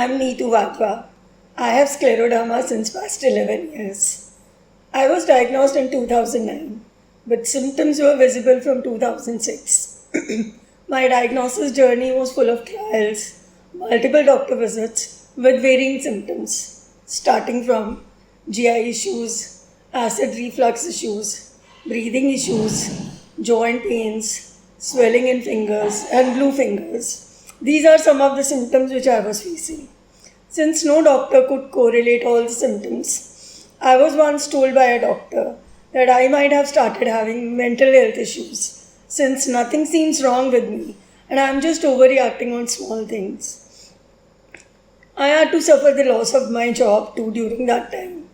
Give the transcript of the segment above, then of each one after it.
I'm Neetu Vatva. I have scleroderma since past 11 years. I was diagnosed in 2009, but symptoms were visible from 2006. My diagnosis journey was full of trials, multiple doctor visits with varying symptoms, starting from GI issues, acid reflux issues, breathing issues, joint pains, swelling in fingers, and blue fingers. These are some of the symptoms which I was facing. Since no doctor could correlate all the symptoms, I was once told by a doctor that I might have started having mental health issues since nothing seems wrong with me and I am just overreacting on small things. I had to suffer the loss of my job too during that time,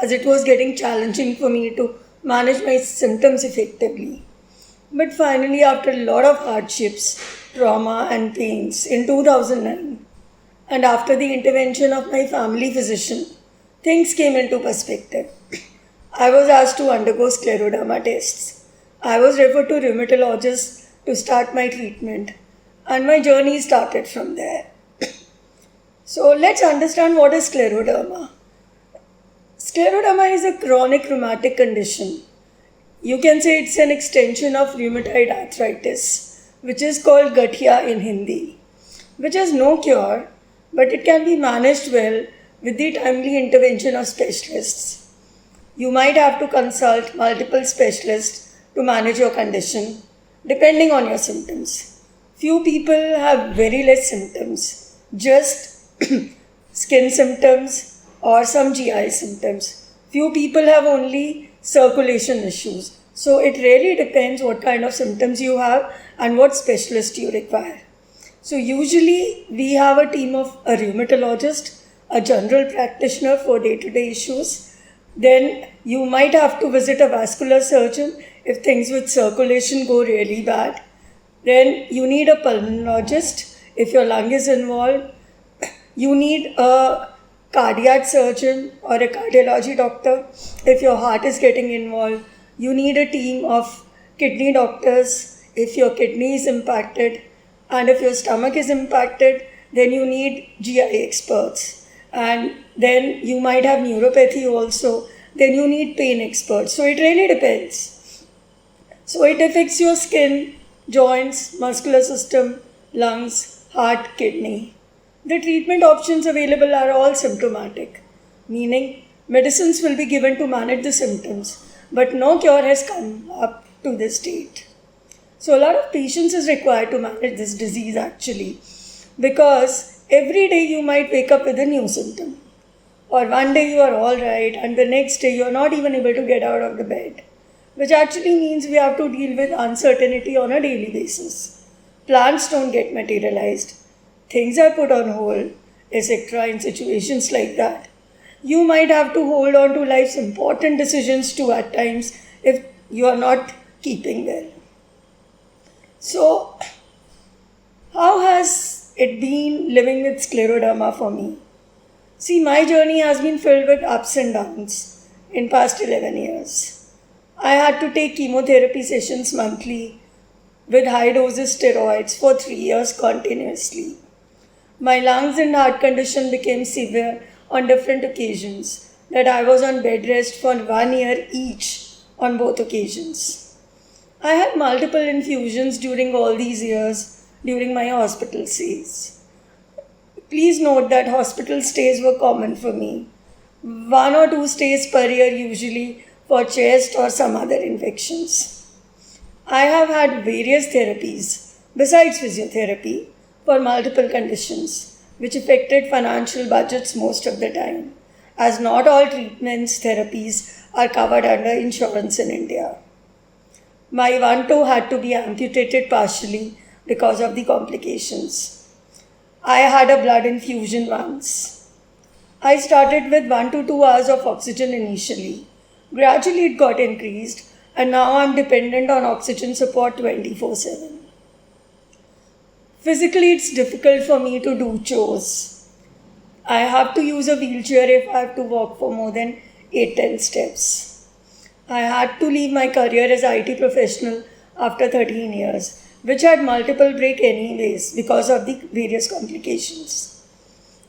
as it was getting challenging for me to manage my symptoms effectively. But finally, after a lot of hardships, trauma, and pains in 2009, and after the intervention of my family physician, things came into perspective. I was asked to undergo scleroderma tests. I was referred to rheumatologists to start my treatment, and my journey started from there. So let's understand what is scleroderma. Scleroderma is a chronic rheumatic condition. You can say it's an extension of rheumatoid arthritis, which is called Gathia in Hindi, which has no cure, but it can be managed well with the timely intervention of specialists. You might have to consult multiple specialists to manage your condition, depending on your symptoms. Few people have very less symptoms, just skin symptoms or some GI symptoms. Few people have only circulation issues. So it really depends what kind of symptoms you have and what specialist you require. So usually we have a team of a rheumatologist, a general practitioner for day-to-day issues. Then you might have to visit a vascular surgeon if things with circulation go really bad. Then you need a pulmonologist if your lung is involved. You need a cardiac surgeon or a cardiology doctor if your heart is getting involved. You need a team of kidney doctors if your kidney is impacted, and if your stomach is impacted, then you need GI experts, and then you might have neuropathy also, then you need pain experts. So it really depends. So it affects your skin, joints, muscular system, lungs, heart, kidney. The treatment options available are all symptomatic, meaning medicines will be given to manage the symptoms, but no cure has come up to this date. So a lot of patience is required to manage this disease actually, because every day you might wake up with a new symptom, or one day you are all right and the next day you are not even able to get out of the bed, which actually means we have to deal with uncertainty on a daily basis. Plans don't get materialized. Things are put on hold, etc. In situations like that. You might have to hold on to life's important decisions too at times if you are not keeping well. So, how has it been living with scleroderma for me? See, my journey has been filled with ups and downs in past 11 years. I had to take chemotherapy sessions monthly with high doses steroids for 3 years continuously. My lungs and heart condition became severe on different occasions, that I was on bed rest for 1 year each on both occasions. I had multiple infusions during all these years during my hospital stays. Please note that hospital stays were common for me. 1 or 2 stays per year usually for chest or some other infections. I have had various therapies besides physiotherapy for multiple conditions, which affected financial budgets most of the time, as not all treatments, therapies are covered under insurance in India. My one toe had to be amputated partially because of the complications. I had a blood infusion once. I started with 1 to 2 hours of oxygen initially. Gradually it got increased, and now I'm dependent on oxygen support 24/7. Physically, it's difficult for me to do chores. I have to use a wheelchair if I have to walk for more than 8-10 steps. I had to leave my career as IT professional after 13 years, which had multiple break anyways because of the various complications.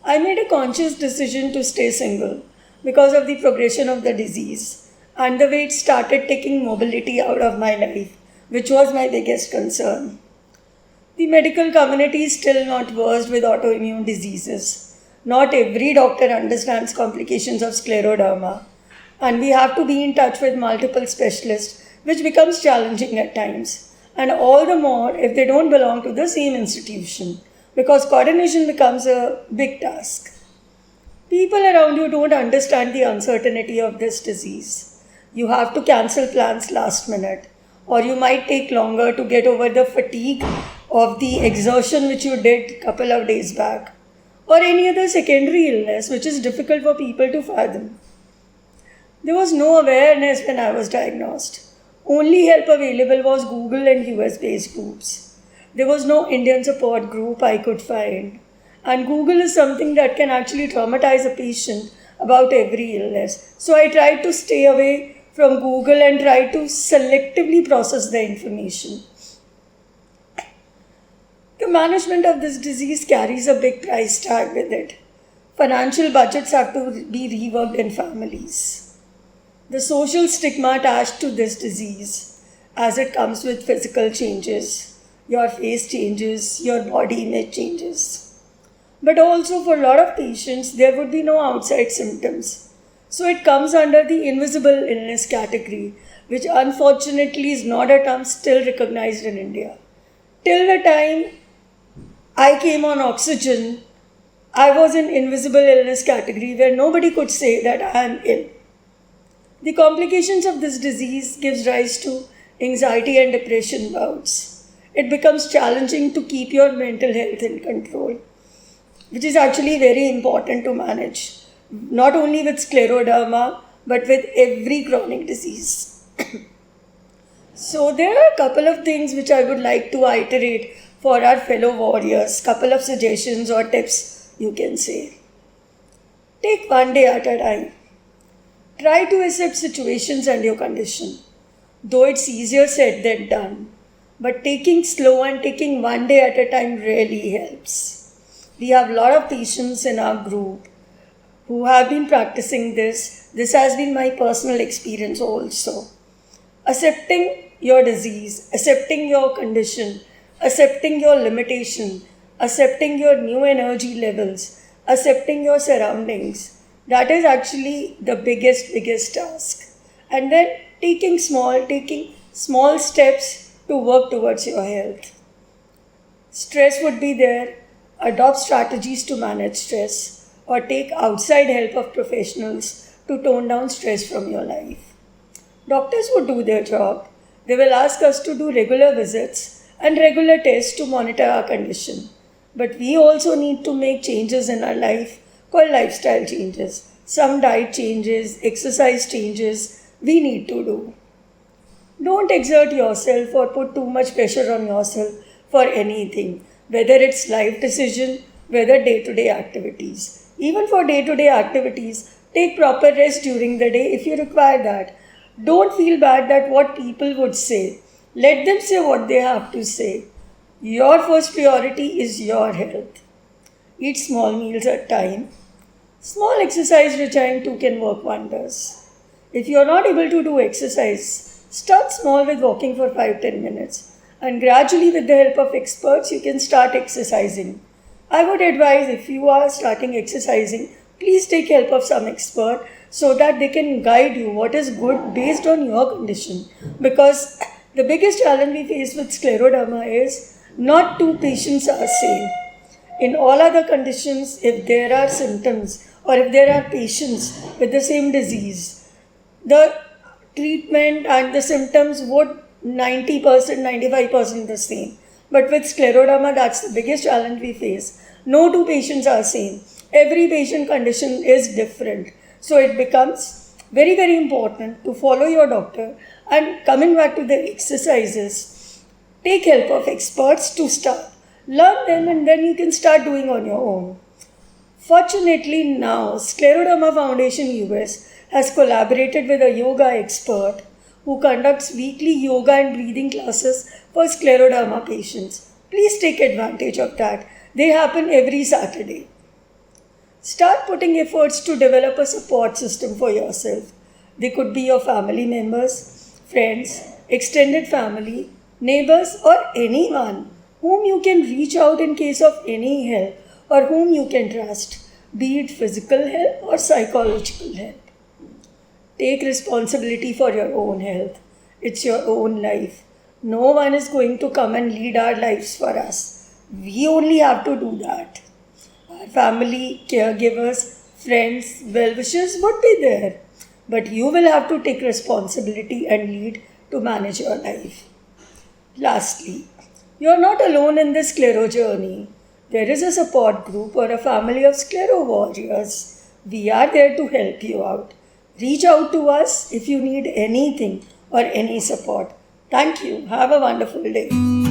I made a conscious decision to stay single because of the progression of the disease and the way it started taking mobility out of my life, which was my biggest concern. The medical community is still not versed with autoimmune diseases. Not every doctor understands complications of scleroderma, and we have to be in touch with multiple specialists, which becomes challenging at times. And all the more if they don't belong to the same institution, because coordination becomes a big task. People around you don't understand the uncertainty of this disease. You have to cancel plans last minute, or you might take longer to get over the fatigue of the exertion which you did a couple of days back, or any other secondary illness which is difficult for people to fathom. There was no awareness when I was diagnosed. Only help available was Google and US based groups. There was no Indian support group I could find. And Google is something that can actually traumatize a patient about every illness. So I tried to stay away from Google and try to selectively process the information. The management of this disease carries a big price tag with it. Financial budgets have to be reworked in families. The social stigma attached to this disease, as it comes with physical changes, your face changes, your body image changes. But also for a lot of patients, there would be no outside symptoms. So it comes under the invisible illness category, which unfortunately is not a term still recognized in India. Till the time I came on oxygen, I was in invisible illness category where nobody could say that I am ill. The complications of this disease gives rise to anxiety and depression bouts. It becomes challenging to keep your mental health in control, which is actually very important to manage, not only with scleroderma, but with every chronic disease. So there are a couple of things which I would like to iterate for our fellow warriors, couple of suggestions or tips you can say. Take one day at a time. Try to accept situations and your condition, though it's easier said than done. But taking slow and taking one day at a time really helps. We have a lot of patients in our group who have been practicing this. This has been my personal experience also. Accepting your disease, accepting your condition, accepting your limitation, accepting your new energy levels, accepting your surroundings. That is actually the biggest task. And then taking small steps to work towards your health. Stress would be there. Adopt strategies to manage stress, or take outside help of professionals to tone down stress from your life. Doctors would do their job. They will ask us to do regular visits and regular tests to monitor our condition. But we also need to make changes in our life called lifestyle changes. Some diet changes, exercise changes we need to do. Don't exert yourself or put too much pressure on yourself for anything, whether it's life decision, whether day-to-day activities. Even for day-to-day activities, take proper rest during the day if you require that. Don't feel bad that what people would say. Let them say what they have to say. Your first priority is your health. Eat small meals at a time. Small exercise regime too can work wonders. If you are not able to do exercise, start small with walking for 5-10 minutes. And gradually with the help of experts, you can start exercising. I would advise if you are starting exercising, please take help of some expert so that they can guide you what is good based on your condition. Because the biggest challenge we face with scleroderma is not two patients are same. In all other conditions, if there are symptoms or if there are patients with the same disease, the treatment and the symptoms would 90%, 95% the same. But with scleroderma, that's the biggest challenge we face. No two patients are same. Every patient condition is different. So it becomes very, very important to follow your doctor. And coming back to the exercises, take help of experts to start. Learn them and then you can start doing on your own. Fortunately now, Scleroderma Foundation US has collaborated with a yoga expert who conducts weekly yoga and breathing classes for scleroderma patients. Please take advantage of that. They happen every Saturday. Start putting efforts to develop a support system for yourself. They could be your family members, friends, extended family, neighbors, or anyone whom you can reach out in case of any help or whom you can trust, be it physical help or psychological help. Take responsibility for your own health. It's your own life. No one is going to come and lead our lives for us. We only have to do that. Our family, caregivers, friends, well wishers would be there. But you will have to take responsibility and lead to manage your life. Lastly, you are not alone in this sclero journey. There is a support group or a family of sclero warriors. We are there to help you out. Reach out to us if you need anything or any support. Thank you. Have a wonderful day.